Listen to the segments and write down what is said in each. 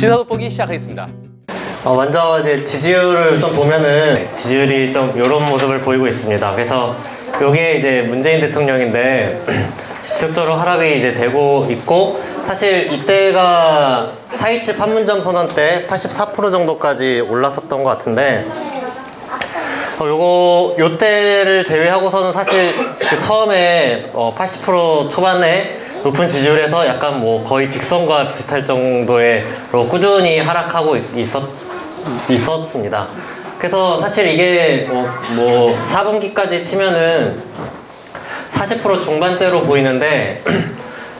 시사 돋보기 시작하겠습니다. 먼저 이제 지지율을 좀 보면은 지지율이 좀 이런 모습을 보이고 있습니다. 그래서 이게 이제 문재인 대통령인데 지속적으로 하락이 이제 되고 있고, 사실 이때가 4.27 판문점 선언 때 84% 정도까지 올랐었던 것 같은데, 요때를 제외하고서는 사실 그 처음에 80% 초반에 높은 지지율에서 약간 뭐 거의 직선과 비슷할 정도의 꾸준히 하락하고 있었습니다. 그래서 사실 이게 뭐 4분기까지 치면은 40% 중반대로 보이는데,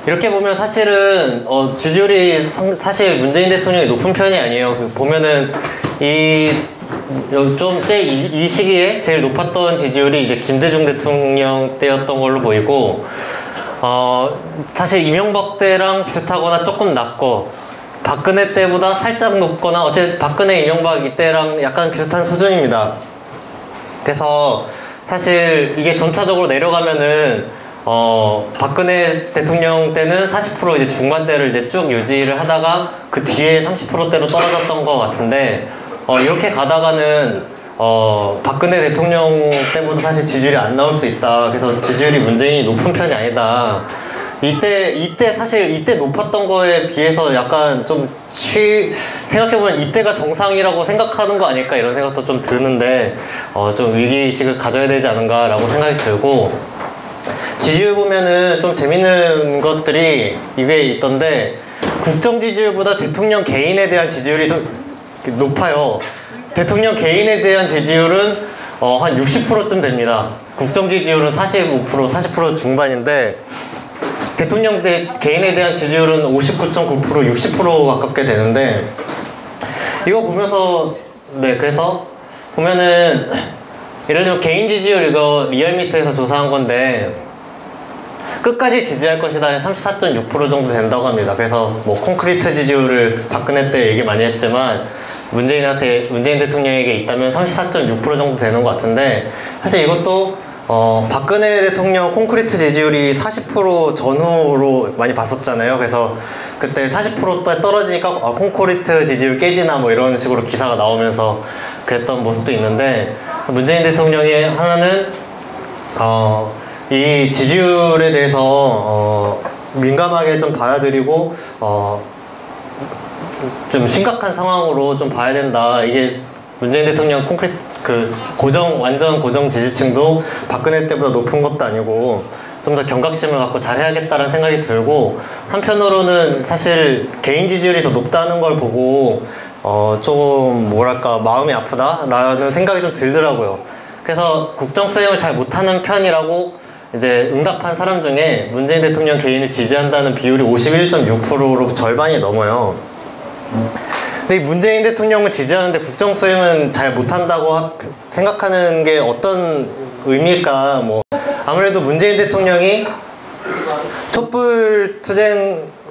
이렇게 보면 사실은 지지율이 사실 문재인 대통령이 높은 편이 아니에요. 보면은 이 시기에 제일 높았던 지지율이 이제 김대중 대통령 때였던 걸로 보이고, 사실 이명박 때랑 비슷하거나 조금 낮고, 박근혜 때보다 살짝 높거나, 어쨌든 박근혜, 이명박 이때랑 약간 비슷한 수준입니다. 그래서 사실 이게 전차적으로 내려가면은 박근혜 대통령 때는 40% 이제 중반대를 이제 쭉 유지를 하다가 그 뒤에 30%대로 떨어졌던 것 같은데, 이렇게 가다가는 박근혜 대통령 때보다 사실 지지율이 안 나올 수 있다. 그래서 지지율이 문재인이 높은 편이 아니다. 이때 사실 이때 높았던 거에 비해서 약간 좀 생각해보면 이때가 정상이라고 생각하는 거 아닐까, 이런 생각도 좀 드는데, 좀 위기의식을 가져야 되지 않은가 라고 생각이 들고, 지지율 보면은 좀 재밌는 것들이 이게 있던데, 국정 지지율보다 대통령 개인에 대한 지지율이 더 높아요. 대통령 개인에 대한 지지율은 한 60%쯤 됩니다. 국정 지지율은 45%, 40% 중반인데, 대통령 개인에 대한 지지율은 59.9%, 60% 가깝게 되는데, 이거 보면서, 그래서 보면은, 예를 들면 개인 지지율 이거 리얼미터에서 조사한 건데, 끝까지 지지할 것이다 34.6% 정도 된다고 합니다. 그래서 뭐 콘크리트 지지율을 박근혜 때 얘기 많이 했지만, 문재인 대통령에게 있다면 34.6% 정도 되는 것 같은데, 사실 이것도 박근혜 대통령 콘크리트 지지율이 40% 전후로 많이 봤었잖아요. 그래서 그때 40%대 떨어지니까 콘크리트 지지율 깨지나 뭐 이런 식으로 기사가 나오면서 그랬던 모습도 있는데, 문재인 대통령이 하나는 이 지지율에 대해서 민감하게 좀 받아들이고 좀 심각한 상황으로 좀 봐야 된다. 이게 문재인 대통령 완전 고정 지지층도 박근혜 때보다 높은 것도 아니고 좀 더 경각심을 갖고 잘해야겠다는 생각이 들고, 한편으로는 사실 개인 지지율이 더 높다는 걸 보고 조금 뭐랄까 마음이 아프다라는 생각이 좀 들더라고요. 그래서 국정 수행을 잘 못하는 편이라고 이제 응답한 사람 중에 문재인 대통령 개인을 지지한다는 비율이 51.6%로 절반이 넘어요. 근데 문재인 대통령을 지지하는데 국정 수행은 잘 못한다고 생각하는 게 어떤 의미일까? 뭐 아무래도 문재인 대통령이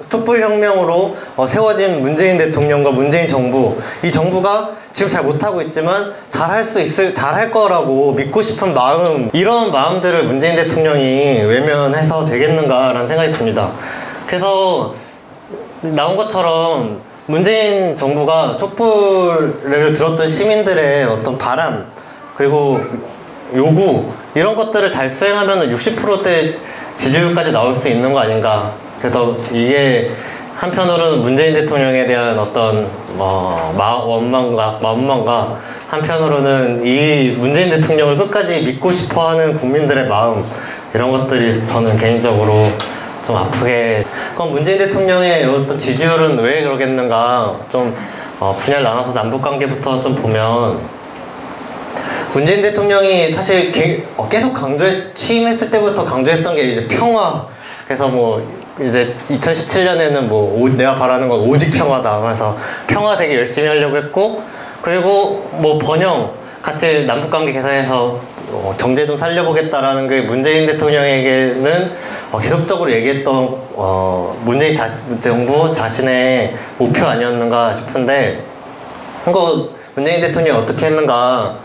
촛불혁명으로 세워진 문재인 대통령과 문재인 정부, 이 정부가 지금 잘 못하고 있지만 잘할 거라고 믿고 싶은 마음, 이런 마음들을 문재인 대통령이 외면해서 되겠는가라는 생각이 듭니다. 그래서 나온 것처럼 문재인 정부가 촛불을 들었던 시민들의 어떤 바람, 그리고 요구, 이런 것들을 잘 수행하면 60%대 지지율까지 나올 수 있는 거 아닌가. 그래서 이게 한편으로는 문재인 대통령에 대한 어떤 마음만과 한편으로는 이 문재인 대통령을 끝까지 믿고 싶어하는 국민들의 마음, 이런 것들이 저는 개인적으로 좀 아프게. 그럼 문재인 대통령의 어떤 지지율은 왜 그러겠는가, 좀 분야를 나눠서 남북관계부터 좀 보면, 문재인 대통령이 사실 계속 취임했을 때부터 강조했던 게 이제 평화. 그래서 뭐 이제 2017년에는 내가 바라는 건 오직 평화다 하면서 평화 되게 열심히 하려고 했고, 그리고 뭐 번영 같이 남북관계 개선해서 경제 좀 살려보겠다라는 게 문재인 대통령에게는 계속적으로 얘기했던 문재인 정부 자신의 목표 아니었는가 싶은데, 이거 문재인 대통령이 어떻게 했는가.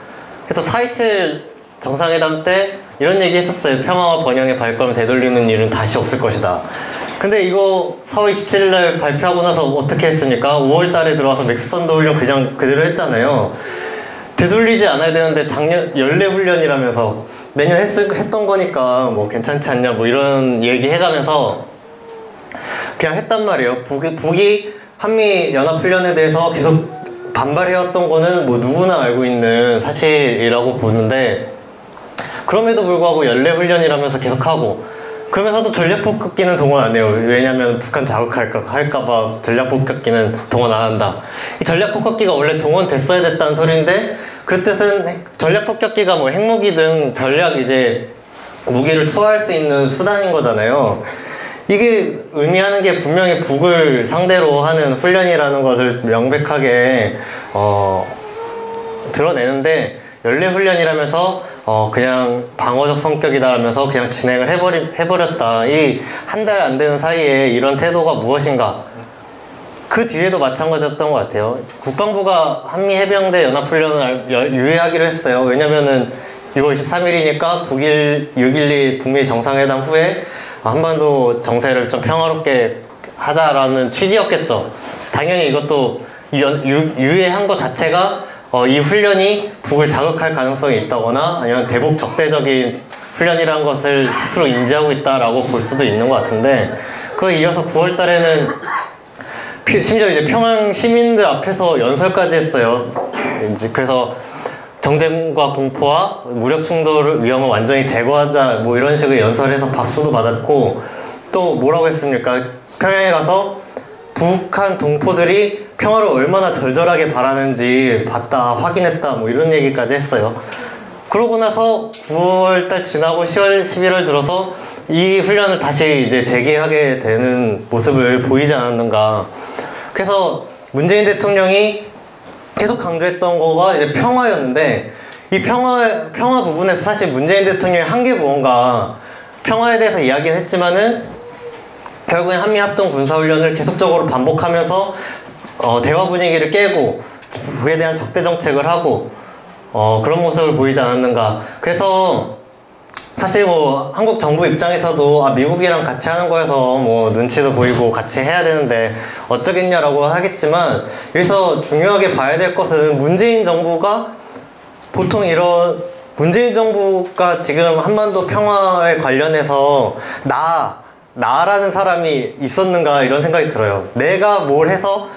그래서 4.27 정상회담 때 이런 얘기 했었어요. 평화와 번영의 발걸음 되돌리는 일은 다시 없을 것이다. 근데 이거 4월 27일 날 발표하고 나서 어떻게 했습니까? 5월 달에 들어와서 맥스선도 훈련 그냥 그대로 했잖아요. 되돌리지 않아야 되는데 작년 연례 훈련이라면서 매년 했던 거니까 뭐 괜찮지 않냐 뭐 이런 얘기 해가면서 그냥 했단 말이에요. 북이 한미 연합 훈련에 대해서 계속 반발해왔던 거는 뭐 누구나 알고 있는 사실이라고 보는데, 그럼에도 불구하고 연례 훈련이라면서 계속하고, 그러면서도 전략폭격기는 동원 안 해요. 왜냐면 북한 자극할까봐 전략폭격기는 동원 안 한다. 이 전략폭격기가 원래 동원됐어야 됐다는 소리인데, 그 뜻은 전략폭격기가 뭐 핵무기 등 전략 무기를 투하할 수 있는 수단인 거잖아요. 이게 의미하는 게 분명히 북을 상대로 하는 훈련이라는 것을 명백하게 드러내는데, 연례훈련이라면서 그냥 방어적 성격이다라면서 그냥 진행을 해버렸다. 이 한 달 안 되는 사이에 이런 태도가 무엇인가. 그 뒤에도 마찬가지였던 것 같아요. 국방부가 한미해병대 연합훈련을 유예하기로 했어요. 왜냐면은 6월 23일이니까 6.12 북미 정상회담 후에 한반도 정세를 좀 평화롭게 하자라는 취지였겠죠. 당연히 이것도 유예한 것 자체가 이 훈련이 북을 자극할 가능성이 있다거나 아니면 대북 적대적인 훈련이라는 것을 스스로 인지하고 있다라고 볼 수도 있는 것 같은데, 그에 이어서 9월 달에는 심지어 이제 평양 시민들 앞에서 연설까지 했어요. 그래서 정쟁과 공포와 무력 충돌 위험을 완전히 제거하자 뭐 이런 식의 연설해서 박수도 받았고, 또 뭐라고 했습니까? 평양에 가서 북한 동포들이 평화를 얼마나 절절하게 바라는지 봤다, 확인했다 뭐 이런 얘기까지 했어요. 그러고 나서 9월달 지나고 10월, 11월 들어서 이 훈련을 다시 이제 재개하게 되는 모습을 보이지 않았는가. 그래서 문재인 대통령이 계속 강조했던 거가 이제 평화였는데, 이 평화 부분에서 사실 문재인 대통령의 한계 무언가, 평화에 대해서 이야기는 했지만은 결국엔 한미합동 군사훈련을 계속적으로 반복하면서 대화 분위기를 깨고 북에 대한 적대 정책을 하고 그런 모습을 보이지 않았는가. 그래서 사실 뭐 한국 정부 입장에서도 미국이랑 같이 하는 거여서 뭐 눈치도 보이고 같이 해야 되는데 어쩌겠냐라고 하겠지만, 여기서 중요하게 봐야 될 것은 문재인 정부가 문재인 정부가 지금 한반도 평화에 관련해서 나라는 사람이 있었는가 이런 생각이 들어요. 내가 뭘 해서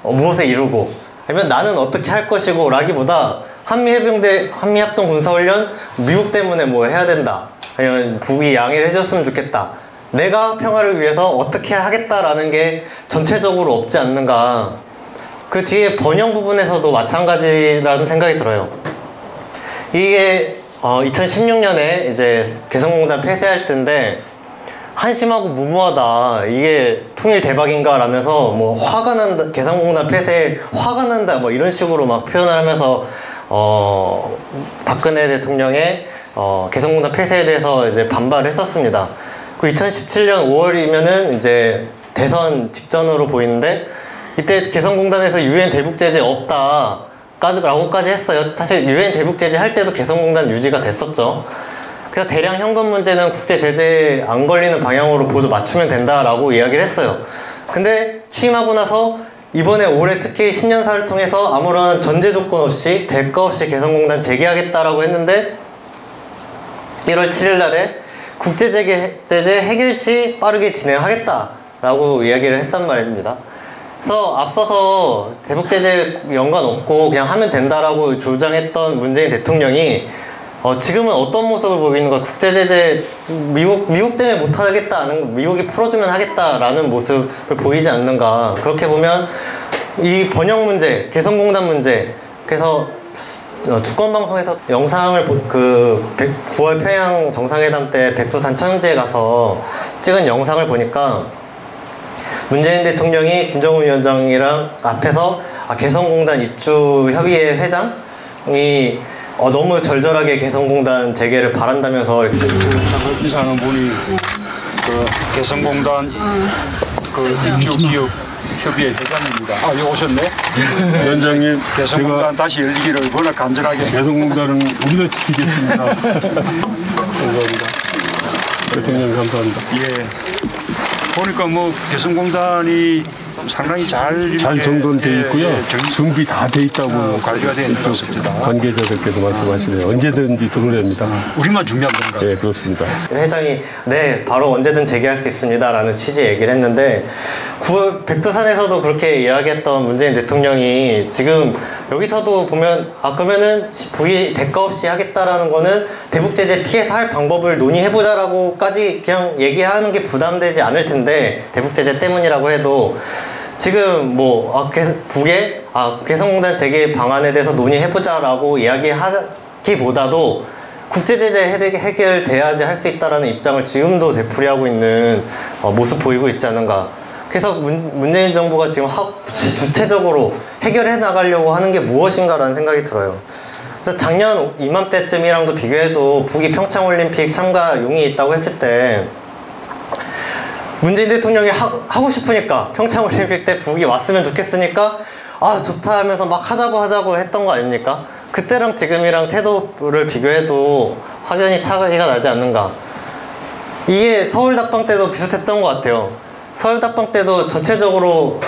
무엇을 이루고 아니면 나는 어떻게 할 것이고 라기보다 한미합동 군사훈련 미국 때문에 뭐 해야 된다, 아니면 북이 양해를 해줬으면 좋겠다, 내가 평화를 위해서 어떻게 하겠다라는 게 전체적으로 없지 않는가. 그 뒤에 번영 부분에서도 마찬가지라는 생각이 들어요. 이게 2016년에 이제 개성공단 폐쇄할 때인데, 한심하고 무모하다, 이게 통일 대박인가 라면서 뭐 화가 난다, 개성공단 폐쇄에 화가 난다 뭐 이런 식으로 막 표현을 하면서 박근혜 대통령의 개성공단 폐쇄에 대해서 이제 반발을 했었습니다. 그 2017년 5월이면은 이제 대선 직전으로 보이는데, 이때 개성공단에서 유엔 대북 제재 없다 라고까지 했어요. 사실 유엔 대북 제재 할 때도 개성공단 유지가 됐었죠. 그래서 대량 현금 문제는 국제 제재에 안 걸리는 방향으로 보조 맞추면 된다라고 이야기를 했어요. 근데 취임하고 나서 이번에 올해 특히 신년사를 통해서 아무런 전제 조건 없이 대가 없이 개성공단 재개하겠다라고 했는데, 1월 7일 날에 국제 제재 해결 시 빠르게 진행하겠다라고 이야기를 했단 말입니다. 그래서 앞서서 대북 제재 연관 없고 그냥 하면 된다라고 주장했던 문재인 대통령이 지금은 어떤 모습을 보이는 거야? 국제 제재 미국 때문에 못 하겠다, 미국이 풀어주면 하겠다라는 모습을 보이지 않는가. 그렇게 보면 이 번영 문제, 개성공단 문제, 그래서 주권방송에서 영상을 9월 평양 정상회담 때 백두산 천지에 가서 찍은 영상을 보니까 문재인 대통령이 김정은 위원장이랑 앞에서 개성공단 입주 협의회 회장이 너무 절절하게 개성공단 재개를 바란다면서 이상은 분이 개성공단 입주 기업 협의회 회장입니다. 여기 오셨네. 위원장님, 개성공단 다시 열리기를 워낙 간절하게. 개성공단은 우리가 지키겠습니다. 감사합니다. 대통령 감사합니다. 예. 보니까 뭐 개성공단이 상당히 잘 이렇게, 정돈돼 있고요. 준비 다 돼 있다고 관리가 되어 있는 것 같습니다. 관계자들께서 말씀하시네요. 언제든지 들어오랍니다. 우리만 준비하면 되는 것 같아요. 네, 그렇습니다. 회장이 네 바로 언제든 재개할 수 있습니다 라는 취지 얘기를 했는데 백두산에서도 그렇게 이야기했던 문재인 대통령이 지금 여기서도 보면 그러면은 부의 대가 없이 하겠다라는 거는 대북 제재 피해서 할 방법을 논의해보자라고까지 그냥 얘기하는 게 부담되지 않을 텐데 대북 제재 때문이라고 해도 지금 뭐 북의 개성공단 재개 방안에 대해서 논의해보자라고 이야기하기보다도 국제제재 해결돼야지 할 수 있다라는 입장을 지금도 되풀이하고 있는 모습 보이고 있지 않은가. 그래서 문재인 정부가 지금 구체적으로 해결해 나가려고 하는 게 무엇인가라는 생각이 들어요. 그래서 작년 이맘때쯤이랑도 비교해도 북이 평창올림픽 참가 용이 있다고 했을 때 문재인 대통령이 하고 싶으니까 평창올림픽 때 북이 왔으면 좋겠으니까 좋다 하면서 막 하자고 했던 거 아닙니까? 그때랑 지금이랑 태도를 비교해도 확연히 차이가 나지 않는가. 이게 서울답방 때도 비슷했던 것 같아요. 서울답방 때도 전체적으로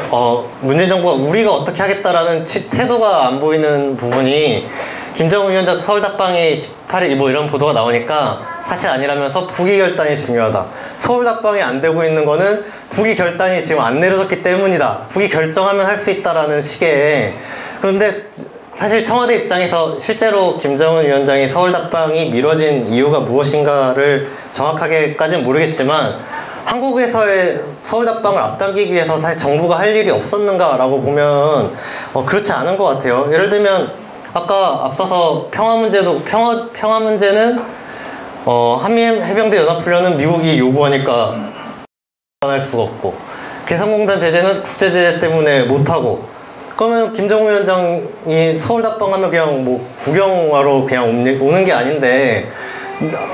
문재인 정부가 우리가 어떻게 하겠다라는 태도가 안 보이는 부분이 김정은 위원장 서울답방이 18일 뭐 이런 보도가 나오니까 사실 아니라면서 북의 결단이 중요하다. 서울답방이 안 되고 있는 거는 북의 결단이 지금 안 내려졌기 때문이다. 북이 결정하면 할 수 있다라는 식의. 그런데 사실 청와대 입장에서 실제로 김정은 위원장이 서울답방이 미뤄진 이유가 무엇인가를 정확하게까지는 모르겠지만 한국에서의 서울답방을 앞당기기 위해서 사실 정부가 할 일이 없었는가라고 보면 그렇지 않은 것 같아요. 예를 들면 아까 앞서서 평화 문제는 한미해병대 연합훈련은 미국이 요구하니까 할 수가 없고 개성공단 제재는 국제제재 때문에 못하고 그러면 김정은 위원장이 서울답방 하면 그냥 뭐 구경하러 그냥 오는 게 아닌데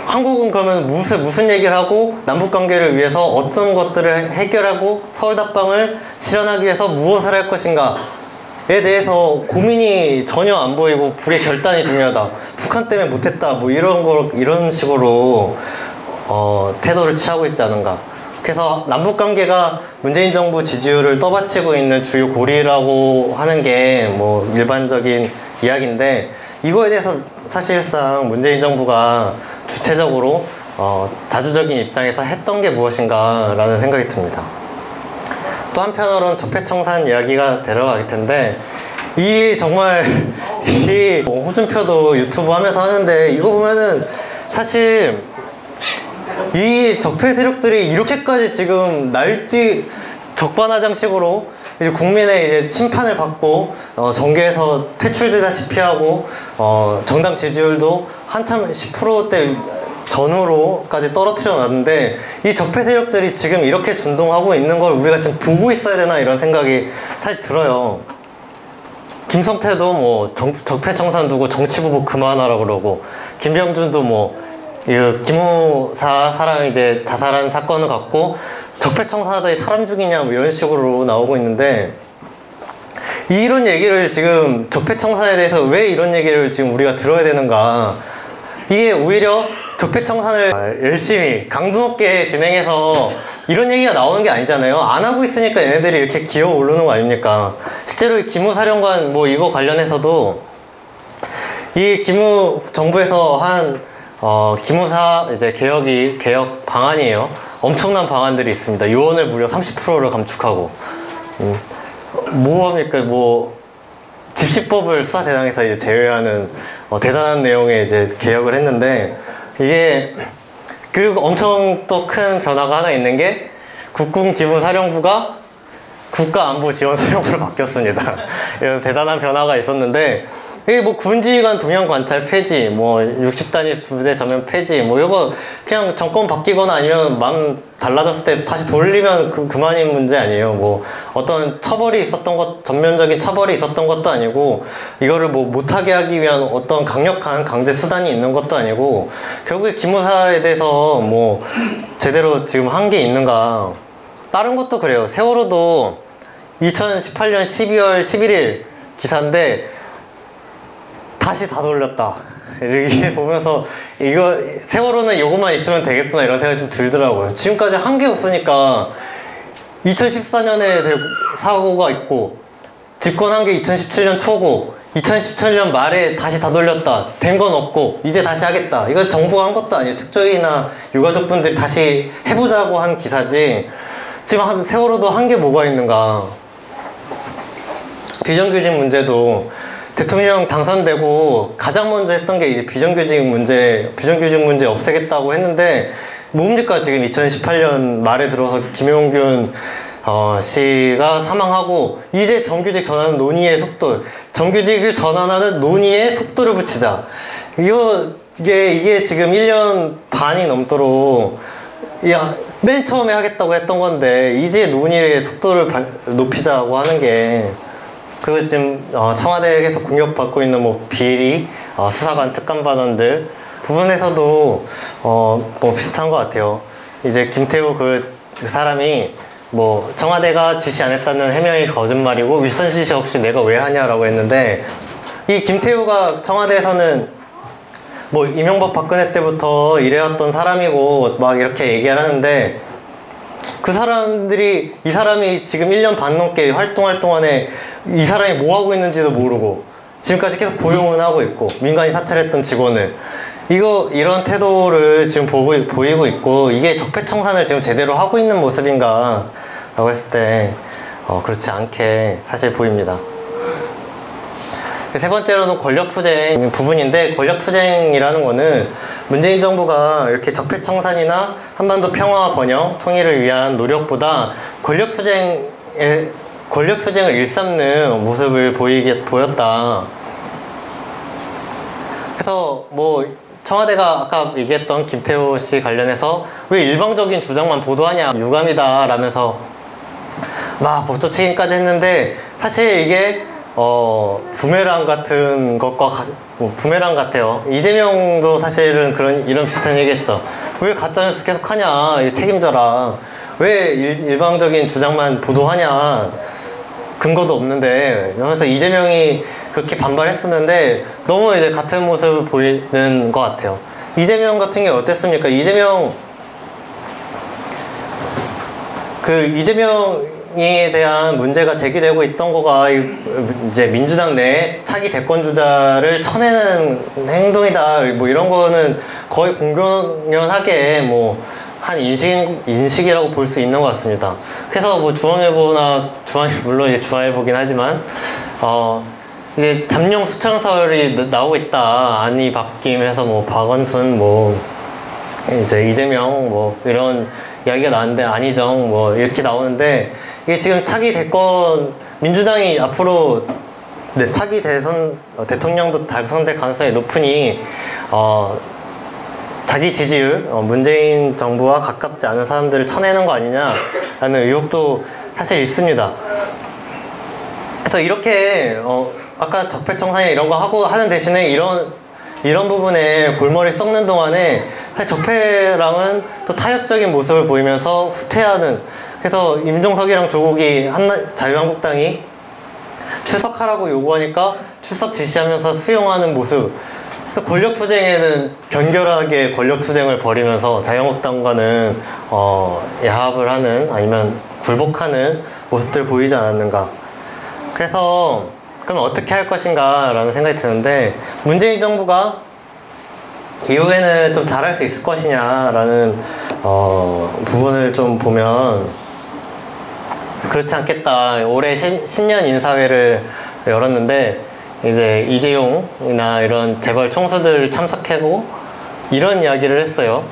한국은 그러면 무슨 얘기를 하고 남북관계를 위해서 어떤 것들을 해결하고 서울답방을 실현하기 위해서 무엇을 할 것인가에 대해서 고민이 전혀 안 보이고 북의 결단이 중요하다. 북한 때문에 못했다. 뭐 이런 식으로 태도를 취하고 있지 않은가. 그래서 남북관계가 문재인 정부 지지율을 떠받치고 있는 주요 고리라고 하는 게 뭐 일반적인 이야기인데 이거에 대해서 사실상 문재인 정부가 주체적으로 자주적인 입장에서 했던 게 무엇인가 라는 생각이 듭니다. 또 한편으로는 적폐청산 이야기가 데려갈 텐데 이 정말 이 홍준표도 유튜브 하면서 하는데 이거 보면은 사실 이 적폐 세력들이 이렇게까지 지금 적반하장식으로 이제 국민의 이제 침판을 받고 정계에서 퇴출되다시피 하고 정당 지지율도 한참 10%대 전후로까지 떨어뜨려 놨는데 이 적폐 세력들이 지금 이렇게 준동하고 있는 걸 우리가 지금 보고 있어야 되나 이런 생각이 사실 들어요. 김성태도 뭐 적폐 청산 두고 정치보복 그만하라 그러고 김병준도 뭐 기무사 사람 이제 자살한 사건을 갖고 적폐청산하더니 사람 죽이냐 뭐 이런 식으로 나오고 있는데 이런 얘기를 지금 적폐청산에 대해서 왜 이런 얘기를 지금 우리가 들어야 되는가. 이게 오히려 적폐청산을 열심히 강도 높게 진행해서 이런 얘기가 나오는 게 아니잖아요. 안 하고 있으니까 얘네들이 이렇게 기어 오르는 거 아닙니까. 실제로 기무사령관 뭐 이거 관련해서도 이 기무 정부에서 한 기무사 이제 개혁 방안이에요. 엄청난 방안들이 있습니다. 요원을 무려 30%를 감축하고 뭐 합니까? 뭐 집시법을 수사 대상에서 이제 제외하는 대단한 내용의 이제 개혁을 했는데 이게 그리고 엄청 또 큰 변화가 하나 있는 게 국군 기무사령부가 국가안보지원사령부로 바뀌었습니다. 이런 대단한 변화가 있었는데 이게 뭐 군지휘관 동향 관찰 폐지, 뭐 60단위 부대 전면 폐지, 뭐 이거 그냥 정권 바뀌거나 아니면 마음 달라졌을 때 다시 돌리면 그만인 문제 아니에요. 뭐 어떤 처벌이 있었던 것, 전면적인 처벌이 있었던 것도 아니고 이거를 뭐 못하게 하기 위한 어떤 강력한 강제 수단이 있는 것도 아니고 결국에 기무사에 대해서 뭐 제대로 지금 한 게 있는가. 다른 것도 그래요. 세월호도 2018년 12월 11일 기사인데 다시 다 돌렸다. 이렇게 보면서 이거 세월호는 요것만 있으면 되겠구나 이런 생각이 좀 들더라고요. 지금까지 한 게 없으니까 2014년에 사고가 있고 집권한 게 2017년 초고 2017년 말에 다시 다 돌렸다. 된 건 없고 이제 다시 하겠다. 이거 정부가 한 것도 아니에요. 특조위나 유가족분들이 다시 해보자고 한 기사지. 지금 세월호도 한 게 뭐가 있는가. 비정규직 문제도 대통령 당선되고 가장 먼저 했던 게 이제 비정규직 문제 없애겠다고 했는데 뭡니까? 지금 2018년 말에 들어서 김용균 씨가 사망하고 이제 정규직 전환 논의의 속도, 정규직을 전환하는 논의의 속도를 붙이자. 이게 지금 1년 반이 넘도록 맨 처음에 하겠다고 했던 건데 이제 논의의 속도를 높이자고 하는 게, 그리고 지금 청와대에서 공격받고 있는 뭐 비리, 수사관 특감 반원들 부분에서도 뭐 비슷한 것 같아요. 이제 김태우 그 사람이 뭐 청와대가 지시 안 했다는 해명이 거짓말이고 윗선 지시 없이 내가 왜 하냐라고 했는데, 이 김태우가 청와대에서는 뭐 이명박 박근혜 때부터 일해왔던 사람이고 막 이렇게 얘기를 하는데, 그 사람들이 이 사람이 지금 1년 반 넘게 활동할 동안에 이 사람이 뭐 하고 있는지도 모르고 지금까지 계속 고용은 하고 있고 민간이 사찰했던 직원을 이런 태도를 지금 보이고 있고, 이게 적폐청산을 지금 제대로 하고 있는 모습인가 라고 했을 때 그렇지 않게 사실 보입니다. 세 번째로는 권력투쟁 부분인데, 권력투쟁이라는 거는 문재인 정부가 이렇게 적폐청산이나 한반도 평화와 번영, 통일을 위한 노력보다 권력투쟁을 일삼는 모습을 보였다. 그래서 뭐 청와대가 아까 얘기했던 김태우 씨 관련해서 왜 일방적인 주장만 보도하냐, 유감이다 라면서 막 법적 책임까지 했는데, 사실 이게 부메랑 같은 것과 부메랑 같아요. 이재명도 사실은 이런 비슷한 얘기 했죠. 왜 가짜뉴스 계속 하냐, 이거 책임져라. 왜 일방적인 주장만 보도하냐, 근거도 없는데, 이러면서 이재명이 그렇게 반발했었는데 너무 이제 같은 모습을 보이는 것 같아요. 이재명 같은 게 어땠습니까? 이재명에 대한 문제가 제기되고 있던 거가 이제 민주당 내 차기 대권 주자를 쳐내는 행동이다, 뭐 이런 거는 거의 공공연하게 뭐 한 인식이라고 볼 수 있는 것 같습니다. 그래서 뭐 물론 이제 중앙일보긴 하지만 이제 잠룡 수창설이 나오고 있다. 안이 바뀜해서 뭐 박원순 뭐 이제 이재명 뭐 이런 이야기가 나왔는데, 안희정 뭐 이렇게 나오는데, 이게 지금 차기 대권 민주당이 앞으로 차기 대통령도 당선될 가능성이 높으니 자기 지지율, 문재인 정부와 가깝지 않은 사람들을 쳐내는 거 아니냐라는 의혹도 사실 있습니다. 그래서 이렇게 아까 적폐청산이 이런 거 하는 대신에 이런 부분에 골머리 썩는 동안에 사실 적폐랑은 또 타협적인 모습을 보이면서 후퇴하는, 그래서 임종석이랑 조국이 자유한국당이 출석하라고 요구하니까 출석 지시하면서 수용하는 모습. 그래서 권력투쟁에는 견결하게 권력투쟁을 벌이면서 자유한국당과는 야합을 하는, 아니면 굴복하는 모습들을 보이지 않았는가. 그래서 그럼 어떻게 할 것인가 라는 생각이 드는데, 문재인 정부가 이후에는 좀 잘할 수 있을 것이냐 라는 부분을 좀 보면 그렇지 않겠다. 올해 신년 인사회를 열었는데 이제 이재용이나 이런 재벌 총수들 참석하고 이런 이야기를 했어요.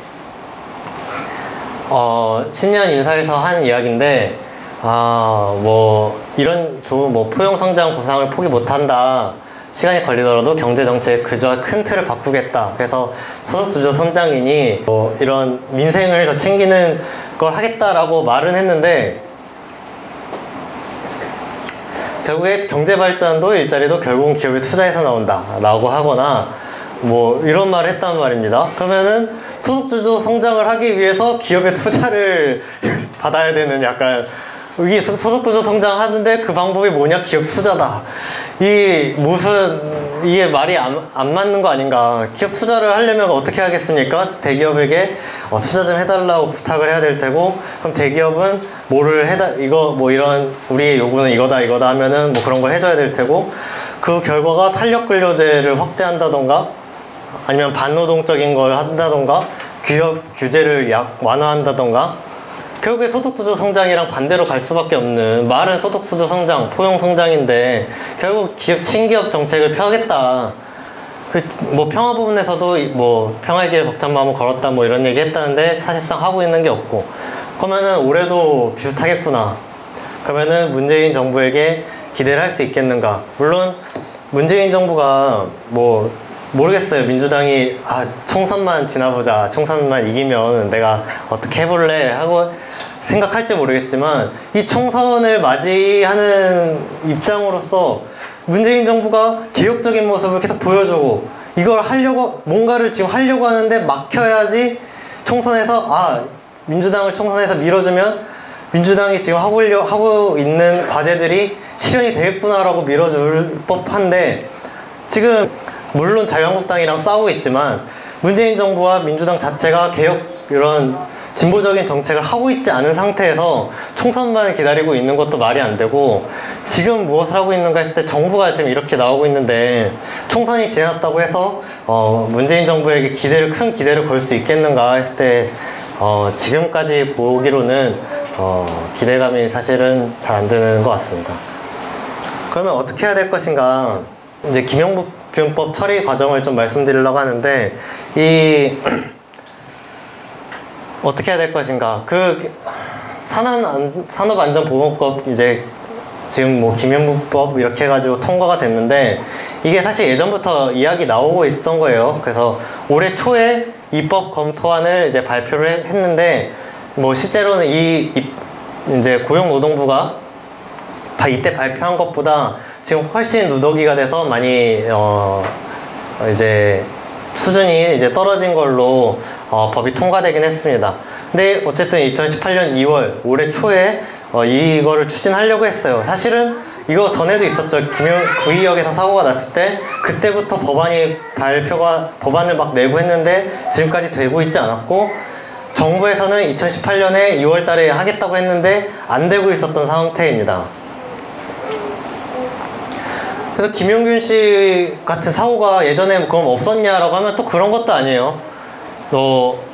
신년 인사에서 한 이야기인데, 뭐 이런 좋은 뭐 포용 성장 구상을 포기 못한다. 시간이 걸리더라도 경제 정책 그저 큰 틀을 바꾸겠다. 그래서 소득주도 성장이니 뭐 이런 민생을 더 챙기는 걸 하겠다라고 말은 했는데, 결국에 경제발전도 일자리도 결국은 기업에 투자해서 나온다 라고 하거나 뭐 이런 말을 했단 말입니다. 그러면은 소득주도 성장을 하기 위해서 기업의 투자를 받아야 되는, 약간 이게 소득주도 성장하는데 그 방법이 뭐냐, 기업 투자다. 이게 말이 안 맞는 거 아닌가. 기업 투자를 하려면 어떻게 하겠습니까? 대기업에게 투자 좀 해달라고 부탁을 해야 될 테고, 그럼 대기업은 뭐를 해다 이거 뭐 이런 우리의 요구는 이거다 하면은 뭐 그런 걸 해줘야 될 테고, 그 결과가 탄력 근로제를 확대한다던가 아니면 반노동적인 걸 한다던가 기업 규제를 완화한다던가, 결국에 소득주도 성장이랑 반대로 갈 수밖에 없는, 말은 소득주도 성장, 포용 성장인데 결국 기업 친기업 정책을 펴겠다. 뭐 평화 부분에서도 뭐 평화의 길 벅찬 마음을 걸었다 뭐 이런 얘기 했다는데 사실상 하고 있는 게 없고, 그러면은 올해도 비슷하겠구나. 그러면은 문재인 정부에게 기대를 할 수 있겠는가. 물론 문재인 정부가 뭐 모르겠어요. 민주당이 총선만 지나보자, 총선만 이기면 내가 어떻게 해볼래 하고 생각할지 모르겠지만, 이 총선을 맞이하는 입장으로서 문재인 정부가 개혁적인 모습을 계속 보여주고, 이걸 하려고 뭔가를 지금 하려고 하는데 막혀야지 총선에서 민주당을 총선에서 밀어주면 민주당이 지금 하고 있는 과제들이 실현이 되겠구나라고 밀어줄 법한데, 지금 물론 자유한국당이랑 싸우고 있지만 문재인 정부와 민주당 자체가 개혁 이런 진보적인 정책을 하고 있지 않은 상태에서 총선만 기다리고 있는 것도 말이 안 되고, 지금 무엇을 하고 있는가 했을 때 정부가 지금 이렇게 나오고 있는데 총선이 지났다고 해서 문재인 정부에게 큰 기대를 걸 수 있겠는가 했을 때 지금까지 보기로는 기대감이 사실은 잘 안 드는 것 같습니다. 그러면 어떻게 해야 될 것인가, 이제 김영균법 처리 과정을 좀 말씀드리려고 하는데, 어떻게 해야 될 것인가, 그 산업안전보건법 이제 지금 뭐 김영균법 이렇게 해가지고 통과가 됐는데, 이게 사실 예전부터 이야기 나오고 있던 거예요. 그래서 올해 초에 입법 검토안을 이제 발표를 했는데, 뭐 실제로는 이제 고용노동부가 이때 발표한 것보다 지금 훨씬 누더기가 돼서 많이 이제 수준이 이제 떨어진 걸로 법이 통과되긴 했습니다. 근데 어쨌든 2018년 2월 올해 초에 이거를 추진하려고 했어요. 사실은 이거 전에도 있었죠. 구의역에서 사고가 났을 때 그때부터 법안을 막 내고 했는데 지금까지 되고 있지 않았고, 정부에서는 2018년에 2월 달에 하겠다고 했는데 안 되고 있었던 상태입니다. 그래서 김용균 씨 같은 사고가 예전에 그럼 없었냐라고 하면 또 그런 것도 아니에요. 뭐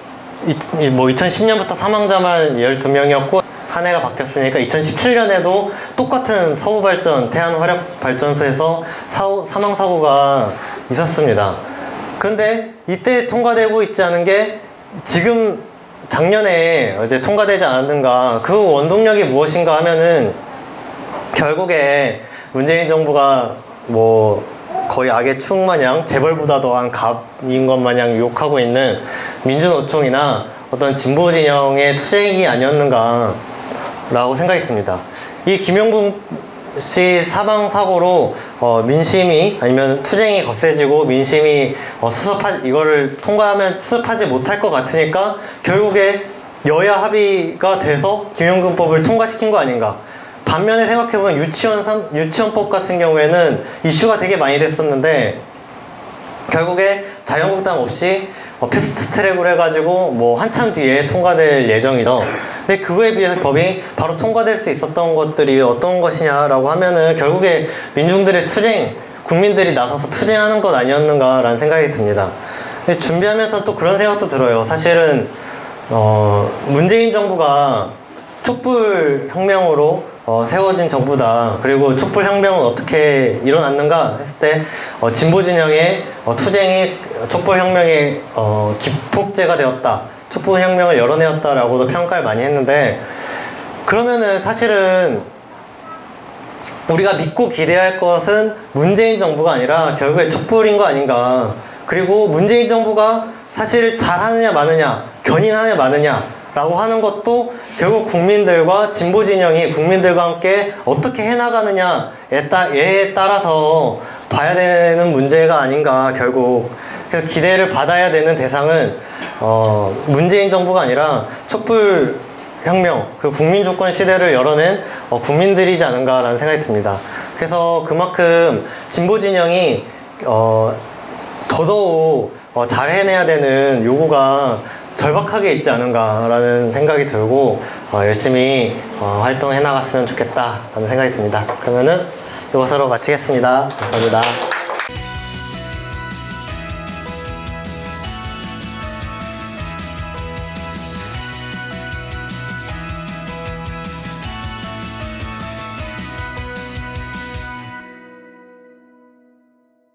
2010년부터 사망자만 12명이었고 한 해가 바뀌었으니까 2017년에도 똑같은 태안화력발전소에서 사망사고가 있었습니다. 그런데 이때 통과되고 있지 않은 게 지금 작년에 이제 통과되지 않았는가, 그 원동력이 무엇인가 하면은 결국에 문재인 정부가 뭐 거의 악의 축 마냥 재벌보다 더한 갑인 것 마냥 욕하고 있는 민주노총이나 어떤 진보 진영의 투쟁이 아니었는가 라고 생각이 듭니다. 이 김용균 씨 사망 사고로 민심이 아니면 투쟁이 거세지고 민심이 이거를 통과하면 수습하지 못할 것 같으니까 결국에 여야 합의가 돼서 김용균법을 통과시킨 거 아닌가. 반면에 생각해보면 유치원법 같은 경우에는 이슈가 되게 많이 됐었는데 결국에 자유한국당 없이 패스트트랙으로 해가지고 뭐 한참 뒤에 통과될 예정이죠. 근데 그거에 비해서 법이 바로 통과될 수 있었던 것들이 어떤 것이냐라고 하면은 결국에 민중들의 투쟁, 국민들이 나서서 투쟁하는 것 아니었는가라는 생각이 듭니다. 근데 준비하면서 또 그런 생각도 들어요. 사실은 문재인 정부가 촛불혁명으로 세워진 정부다. 그리고 촛불혁명은 어떻게 일어났는가 했을 때 진보진영의 투쟁이 촛불혁명의 기폭제가 되었다. 촛불혁명을 열어내었다라고도 평가를 많이 했는데, 그러면은 사실은 우리가 믿고 기대할 것은 문재인 정부가 아니라 결국에 촛불인 거 아닌가. 그리고 문재인 정부가 사실 잘하느냐 마느냐, 견인하느냐 마느냐 라고 하는 것도 결국 국민들과 진보 진영이 국민들과 함께 어떻게 해나가느냐에 따라서 봐야 되는 문제가 아닌가. 결국 그래서 기대를 받아야 되는 대상은 문재인 정부가 아니라 촛불혁명, 그 국민주권 시대를 열어낸 국민들이지 않은가라는 생각이 듭니다. 그래서 그만큼 진보 진영이 더더욱 잘 해내야 되는 요구가 절박하게 있지 않은가라는 생각이 들고 열심히 활동해 나갔으면 좋겠다라는 생각이 듭니다. 그러면은 이것으로 마치겠습니다. 감사합니다.